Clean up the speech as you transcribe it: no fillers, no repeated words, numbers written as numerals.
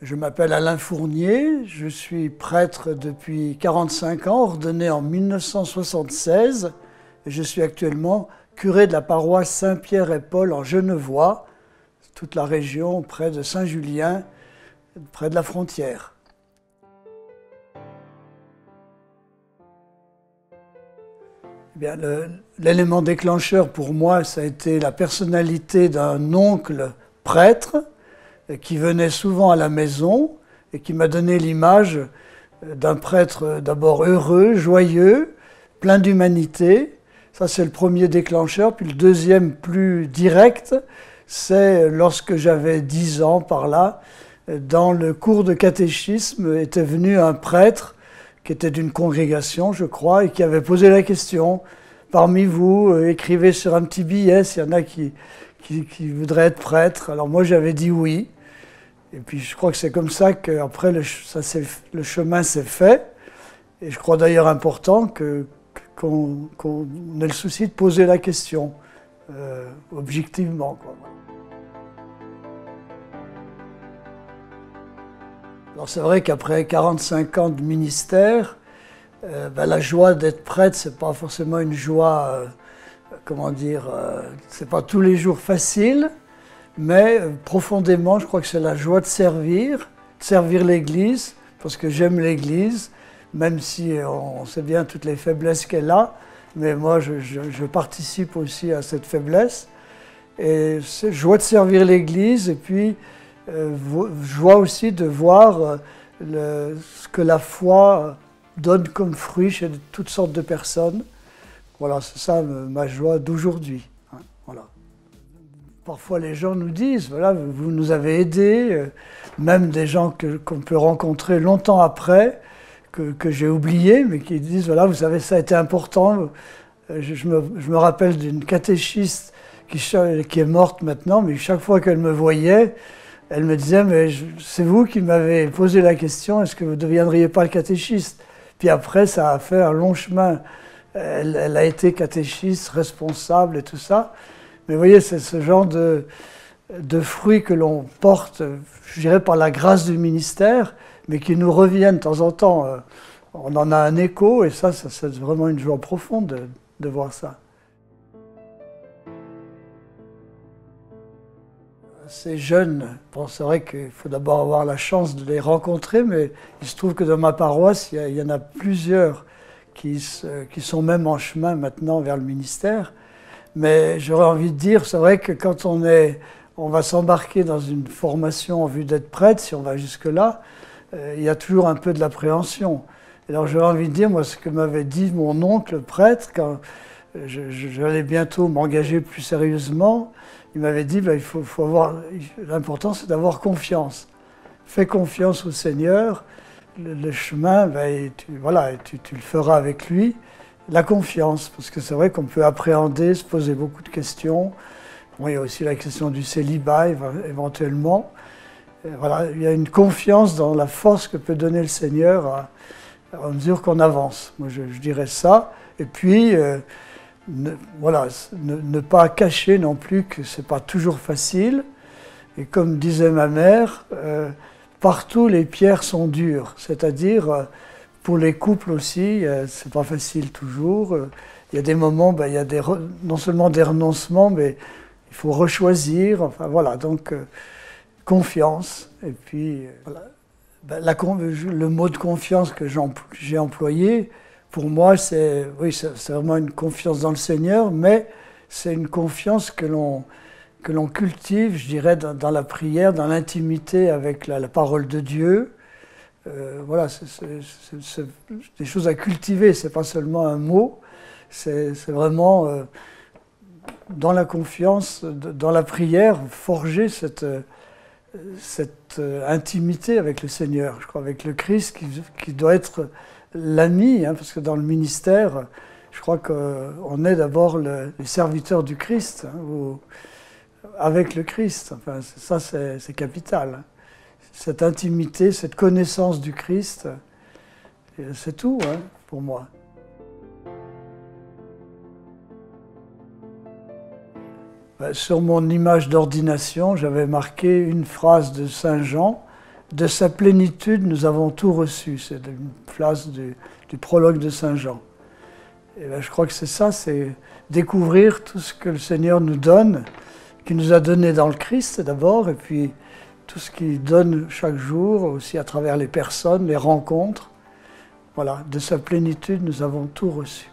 Je m'appelle Alain Fournier, je suis prêtre depuis 45 ans, ordonné en 1976, et je suis actuellement curé de la paroisse Saint-Pierre et Paul en Genevois, toute la région près de Saint-Julien, près de la frontière. Eh bien, l'élément déclencheur pour moi, ça a été la personnalité d'un oncle prêtre qui venait souvent à la maison et qui m'a donné l'image d'un prêtre d'abord heureux, joyeux, plein d'humanité. Ça, c'est le premier déclencheur. Puis le deuxième, plus direct, c'est lorsque j'avais 10 ans par là, dans le cours de catéchisme était venu un prêtre qui était d'une congrégation, je crois, et qui avait posé la question. Parmi vous, écrivez sur un petit billet s'il y en a qui voudraient être prêtres. Alors moi, j'avais dit oui. Et puis je crois que c'est comme ça qu'après le chemin s'est fait. Et je crois d'ailleurs important qu'on ait le souci de poser la question, objectivement, quoi. Alors c'est vrai qu'après 45 ans de ministère, la joie d'être prêtre, c'est pas forcément une joie, c'est pas tous les jours facile, mais profondément, je crois que c'est la joie de servir l'Église, parce que j'aime l'Église, même si on sait bien toutes les faiblesses qu'elle a, mais moi je participe aussi à cette faiblesse. Et c'est joie de servir l'Église, et puis joie aussi de voir ce que la foi donne comme fruit chez toutes sortes de personnes. Voilà, c'est ça ma joie d'aujourd'hui. Hein, voilà. Parfois les gens nous disent, voilà, vous nous avez aidés, même des gens qu'on peut rencontrer longtemps après, que j'ai oubliés, mais qui disent, voilà, vous savez, ça a été important. Je me rappelle d'une catéchiste qui est morte maintenant, mais chaque fois qu'elle me voyait, elle me disait, mais c'est vous qui m'avez posé la question, est-ce que vous ne deviendriez pas le catéchiste? Puis après, ça a fait un long chemin. Elle a été catéchiste, responsable et tout ça. Mais vous voyez, c'est ce genre de fruits que l'on porte, je dirais par la grâce du ministère, mais qui nous reviennent de temps en temps. On en a un écho, et ça c'est vraiment une joie profonde de voir ça. Ces jeunes, bon, c'est vrai qu'il faut d'abord avoir la chance de les rencontrer, mais il se trouve que dans ma paroisse, il y en a plusieurs qui sont même en chemin maintenant vers le ministère. Mais j'aurais envie de dire, c'est vrai que quand on va s'embarquer dans une formation en vue d'être prêtre, si on va jusque-là, il y a toujours un peu de l'appréhension. Alors j'aurais envie de dire, moi, ce que m'avait dit mon oncle prêtre, quand j'allais bientôt m'engager plus sérieusement, il m'avait dit, l'important c'est d'avoir confiance. Fais confiance au Seigneur, le chemin, tu le feras avec lui. La confiance, parce que c'est vrai qu'on peut appréhender, se poser beaucoup de questions. Bon, il y a aussi la question du célibat, éventuellement. Voilà, il y a une confiance dans la force que peut donner le Seigneur à mesure qu'on avance. Moi, je dirais ça. Et puis, ne pas cacher non plus que ce n'est pas toujours facile. Et comme disait ma mère, partout les pierres sont dures. C'est-à-dire, pour les couples aussi, c'est pas facile toujours. Il y a des moments, il y a non seulement des renoncements, mais il faut rechoisir. Enfin voilà, donc confiance. Et puis voilà. Le mot de confiance que j'ai employé, pour moi, c'est vraiment une confiance dans le Seigneur, mais c'est une confiance que l'on cultive, je dirais, dans la prière, dans l'intimité avec la parole de Dieu. Voilà, c'est des choses à cultiver, c'est pas seulement un mot, c'est vraiment dans la confiance, dans la prière, forger cette intimité avec le Seigneur, je crois, avec le Christ qui doit être l'ami, hein, parce que dans le ministère, je crois qu'on est d'abord les serviteurs du Christ, hein, avec le Christ, enfin, ça c'est capital. Hein. Cette intimité, cette connaissance du Christ, c'est tout, hein, pour moi. Sur mon image d'ordination, j'avais marqué une phrase de Saint Jean, de sa plénitude, nous avons tout reçu. C'est une phrase du prologue de Saint Jean. Et bien, je crois que c'est ça, c'est découvrir tout ce que le Seigneur nous donne, qu'il nous a donné dans le Christ d'abord, et puis tout ce qu'il donne chaque jour, aussi à travers les personnes, les rencontres. Voilà, de sa plénitude, nous avons tout reçu.